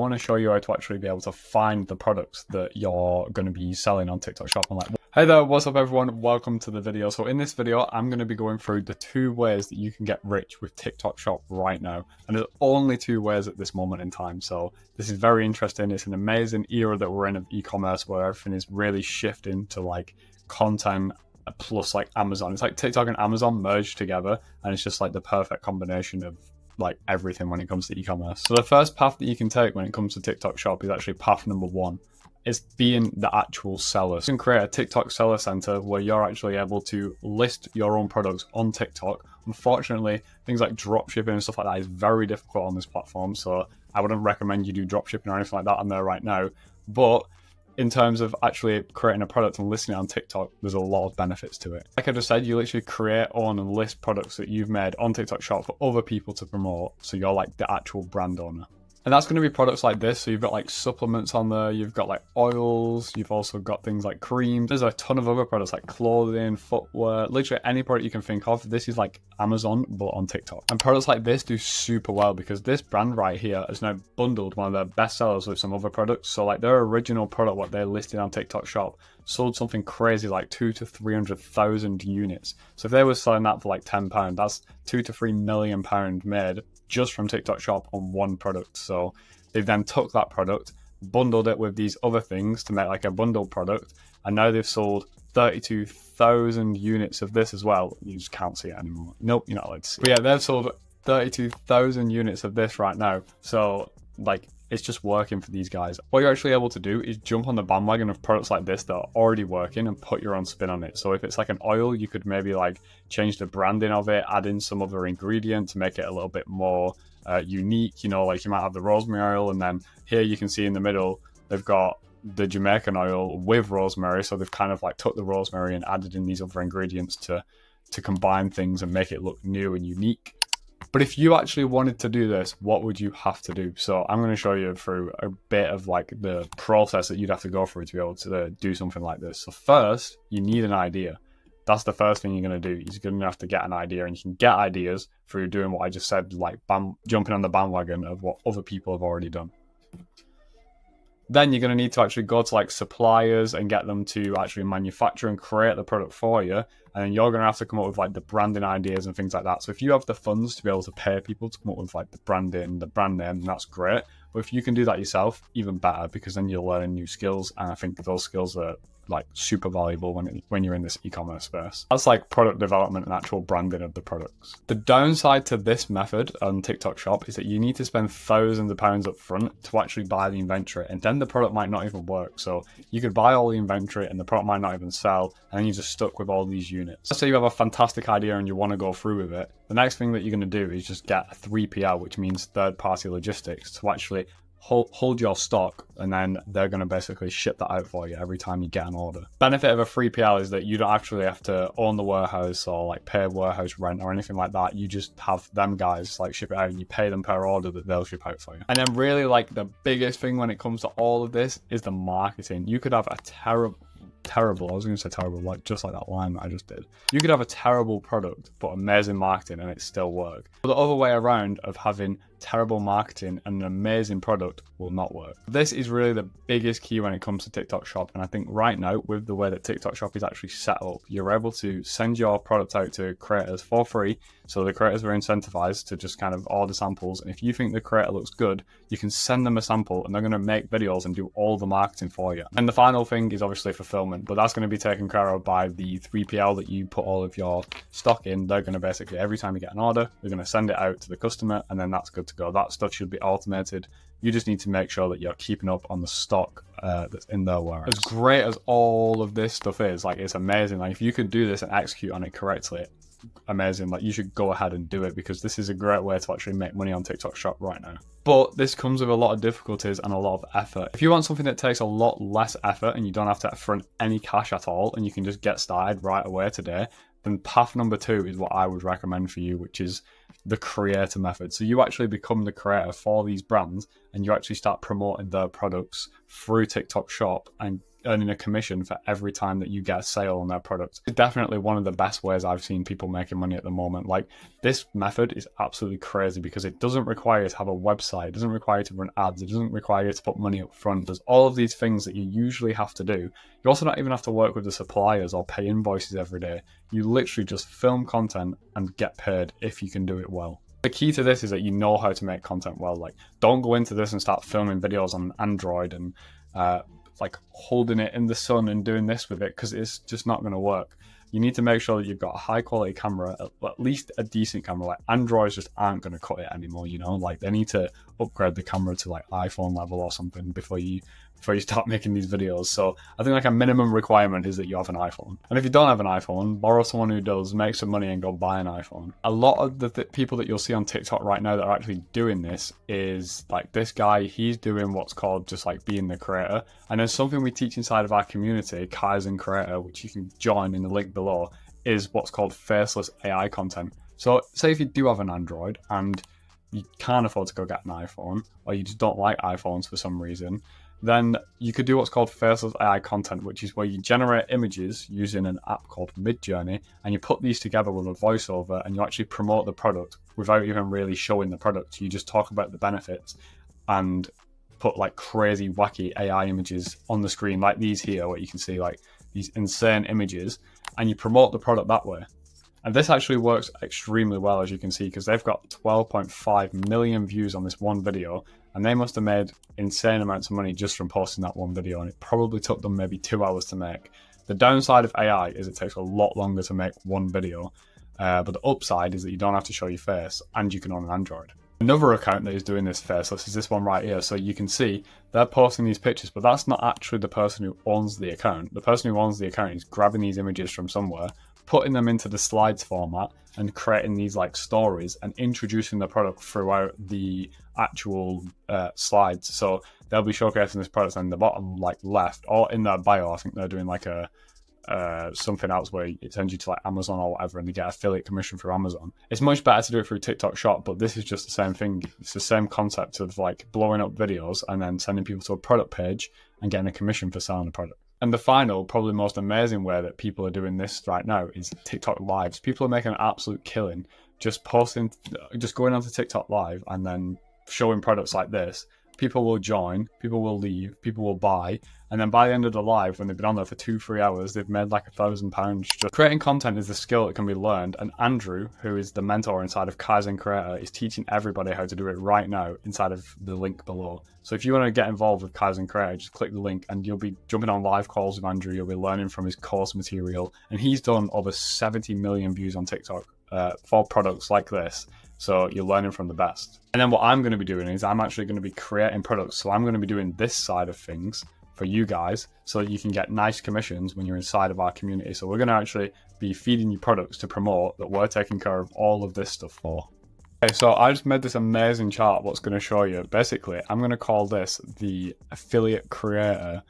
want to show you how to actually be able to find the products that you're going to be selling on TikTok Shop. And like, hey there, what's up everyone? Welcome to the video. So in this video, I'm going to be going through the 2 ways that you can get rich with TikTok Shop right now. And there's only 2 ways at this moment in time. So this is very interesting. It's an amazing era that we're in of e-commerce where everything is really shifting to like content plus like Amazon. It's like TikTok and Amazon merged together, and it's just like the perfect combination of like everything when it comes to e-commerce. So the first path that you can take when it comes to TikTok Shop is actually path number 1. It's being the actual seller. So you can create a TikTok seller center where you're actually able to list your own products on TikTok. Unfortunately, things like dropshipping and stuff like that is very difficult on this platform. So I wouldn't recommend you do dropshipping or anything like that on there right now. But in terms of actually creating a product and listing it on TikTok, there's a lot of benefits to it. Like I just said, you literally create, own, and list products that you've made on TikTok Shop for other people to promote. So you're like the actual brand owner. And that's going to be products like this. So you've got like supplements on there, you've got like oils, you've also got things like creams. There's a ton of other products like clothing, footwear, literally any product you can think of. This is like Amazon, but on TikTok. And products like this do super well because this brand right here has now bundled one of their best sellers with some other products. So like their original product, what they listed on TikTok Shop, sold something crazy like 200,000 to 300,000 units. So if they were selling that for like £10, that's £2 to £3 million made just from TikTok Shop on one product. So they then took that product, bundled it with these other things to make like a bundled product, and now they've sold 32,000 units of this as well. You just can't see it anymore. Nope, you're not allowed to see it. But yeah, they've sold 32,000 units of this right now. So like, it's just working for these guys. What you're actually able to do is jump on the bandwagon of products like this that are already working and put your own spin on it. So if it's like an oil, you could maybe like change the branding of it, add in some other ingredient to make it a little bit more unique. You know, like you might have the rosemary oil, and then here you can see in the middle, they've got the Jamaican oil with rosemary. So they've kind of like took the rosemary and added in these other ingredients to combine things and make it look new and unique. But if you actually wanted to do this, what would you have to do? So I'm going to show you through a bit of like the process that you'd have to go through to be able to do something like this. So first, you need an idea. That's the first thing you're going to do. You're going to have to get an idea, and you can get ideas through doing what I just said, like jumping on the bandwagon of what other people have already done. Then you're going to need to actually go to like suppliers and get them to actually manufacture and create the product for you. And then you're going to have to come up with like the branding ideas and things like that. So if you have the funds to be able to pay people to come up with like the branding, the brand name, that's great. But if you can do that yourself, even better, because then you're learning new skills. And I think those skills are like super valuable when you're in this e-commerce space. That's like product development and actual branding of the products. The downside to this method on TikTok Shop is that you need to spend thousands of pounds up front to actually buy the inventory, and then the product might not even work. So you could buy all the inventory and the product might not even sell, and then you're just stuck with all these units. Let's say you have a fantastic idea and you want to go through with it. The next thing that you're going to do is just get a 3PL, which means third-party logistics, to actually hold your stock, and then they're going to basically ship that out for you every time you get an order. Benefit of a 3PL is that you don't actually have to own the warehouse or like pay warehouse rent or anything like that. You just have them guys like ship it out, and you pay them per order that they'll ship out for you. And then really like the biggest thing when it comes to all of this is the marketing. You could have a terrible, I was going to say terrible, like just like that line that I just did. You could have a terrible product but amazing marketing and it still work. But the other way around of having terrible marketing and an amazing product will not work. This is really the biggest key when it comes to TikTok Shop, and I think right now with the way that TikTok Shop is actually set up, you're able to send your product out to creators for free. So the creators are incentivized to just kind of order samples, and if you think the creator looks good, you can send them a sample and they're going to make videos and do all the marketing for you. And the final thing is obviously fulfillment, but that's going to be taken care of by the 3PL that you put all of your stock in. They're going to basically, every time you get an order, they're going to send it out to the customer, and then that's good to go. That stuff should be automated. You just need to make sure that you're keeping up on the stock that's in their warehouse. As great as all of this stuff is, like it's amazing. Like if you could do this and execute on it correctly, amazing. Like you should go ahead and do it, because this is a great way to actually make money on TikTok Shop right now. But this comes with a lot of difficulties and a lot of effort. If you want something that takes a lot less effort and you don't have to front any cash at all, and you can just get started right away today, then path number 2 is what I would recommend for you, which is the creator method. So you actually become the creator for these brands, and you actually start promoting their products through TikTok Shop and earning a commission for every time that you get a sale on their product. It's definitely one of the best ways I've seen people making money at the moment. Like, this method is absolutely crazy because it doesn't require you to have a website, it doesn't require you to run ads, it doesn't require you to put money up front. There's all of these things that you usually have to do. You also don't even have to work with the suppliers or pay invoices every day. You literally just film content and get paid if you can do it well. The key to this is that you know how to make content well. Like, don't go into this and start filming videos on Android and like holding it in the sun and doing this with it, because it's just not going to work. You need to make sure that you've got a high quality camera, at least a decent camera. Like, Androids just aren't going to cut it anymore, you know? Like, they need to upgrade the camera to like iPhone level or something before you start making these videos. So I think like a minimum requirement is that you have an iPhone. And if you don't have an iPhone, borrow someone who does, make some money and go buy an iPhone. A lot of the people that you'll see on TikTok right now that are actually doing this is like this guy. He's doing what's called just like being the creator. And there's something we teach inside of our community, Kaizen Creator, which you can join in the link below, is what's called Faceless AI content. So say if you do have an Android and you can't afford to go get an iPhone, or you just don't like iPhones for some reason, then you could do what's called Faceless AI content, which is where you generate images using an app called Midjourney, and you put these together with a voiceover, and you actually promote the product without even really showing the product. You just talk about the benefits and put like crazy, wacky AI images on the screen, like these here, where you can see like these insane images, and you promote the product that way. And this actually works extremely well, as you can see, because they've got 12.5 million views on this one video, and they must have made insane amounts of money just from posting that one video, and it probably took them maybe 2 hours to make. The downside of AI is it takes a lot longer to make one video, but the upside is that you don't have to show your face, and you can own an Android. Another account that is doing this faceless is this one right here. So you can see they're posting these pictures, but that's not actually the person who owns the account. The person who owns the account is grabbing these images from somewhere, putting them into the slides format and creating these like stories and introducing the product throughout the actual slides. So they'll be showcasing this product on the bottom like left, or in their bio. I think they're doing like a something else where it sends you to like Amazon or whatever, and they get affiliate commission through Amazon. It's much better to do it through TikTok Shop, but this is just the same thing. It's the same concept of like blowing up videos and then sending people to a product page and getting a commission for selling the product. And the final, probably most amazing way that people are doing this right now is TikTok Lives. People are making an absolute killing just going onto TikTok Live and then showing products like this. People will join, people will leave, people will buy, and then by the end of the live, when they've been on there for 2-3 hours, they've made like £1,000. Just creating content is a skill that can be learned, and Andrew, who is the mentor inside of Kaizen Creator, is teaching everybody how to do it right now inside of the link below. So if you want to get involved with Kaizen Creator, just click the link and you'll be jumping on live calls with Andrew. You'll be learning from his course material, and he's done over 70 million views on TikTok for products like this. So you're learning from the best. And then what I'm going to be doing is I'm actually going to be creating products. So I'm going to be doing this side of things for you guys so that you can get nice commissions when you're inside of our community. So we're going to actually be feeding you products to promote that we're taking care of all of this stuff for. Okay, so I just made this amazing chart what's going to show you. Basically, I'm going to call this the affiliate creator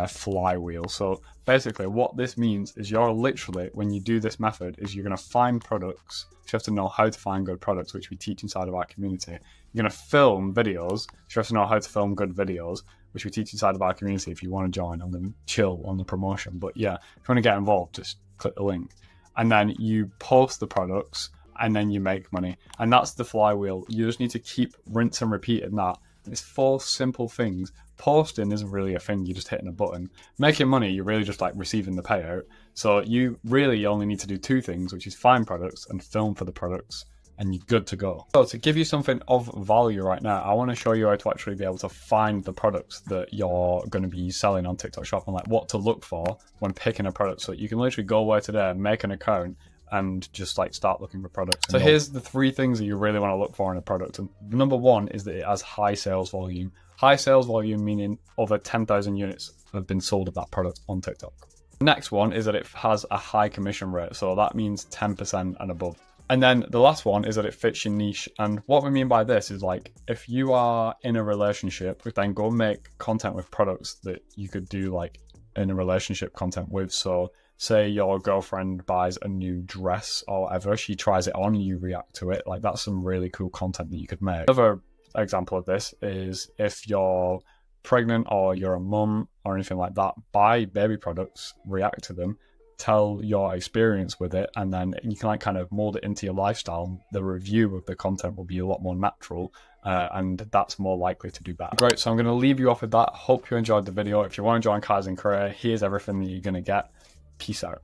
flywheel. So basically what this means is you're literally, when you do this method, is you're going to find products. You have to know how to find good products, which we teach inside of our community. You're going to film videos. You have to know how to film good videos, which we teach inside of our community. If you want to join, I'm going to chill on the promotion. But yeah, if you want to get involved, just click the link. And then you post the products and then you make money. And that's the flywheel. You just need to keep rinse and repeating that. It's 4 simple things. Posting isn't really a thing, you're just hitting a button. Making money, you're really just like receiving the payout. So you really only need to do 2 things, which is find products and film for the products, and you're good to go. So to give you something of value right now, I want to show you how to actually be able to find the products that you're going to be selling on TikTok Shop, and like what to look for when picking a product. So you can literally go where today, make an account, and just like start looking for products. So here's the 3 things that you really want to look for in a product. And number 1 is that it has high sales volume. High sales volume meaning over 10,000 units have been sold of that product on TikTok. The next one is that it has a high commission rate. So that means 10% and above. And then the last one is that it fits your niche. And what we mean by this is like, if you are in a relationship, then go make content with products that you could do like in a relationship content with. So say your girlfriend buys a new dress or whatever, she tries it on, you react to it. Like, that's some really cool content that you could make. Another example of this is if you're pregnant or you're a mum or anything like that, buy baby products, react to them, tell your experience with it, and then you can like kind of mold it into your lifestyle. The review of the content will be a lot more natural, and that's more likely to do better. Great, so I'm going to leave you off with that. Hope you enjoyed the video. If you want to join Kaizen Career, here's everything that you're going to get. Peace out.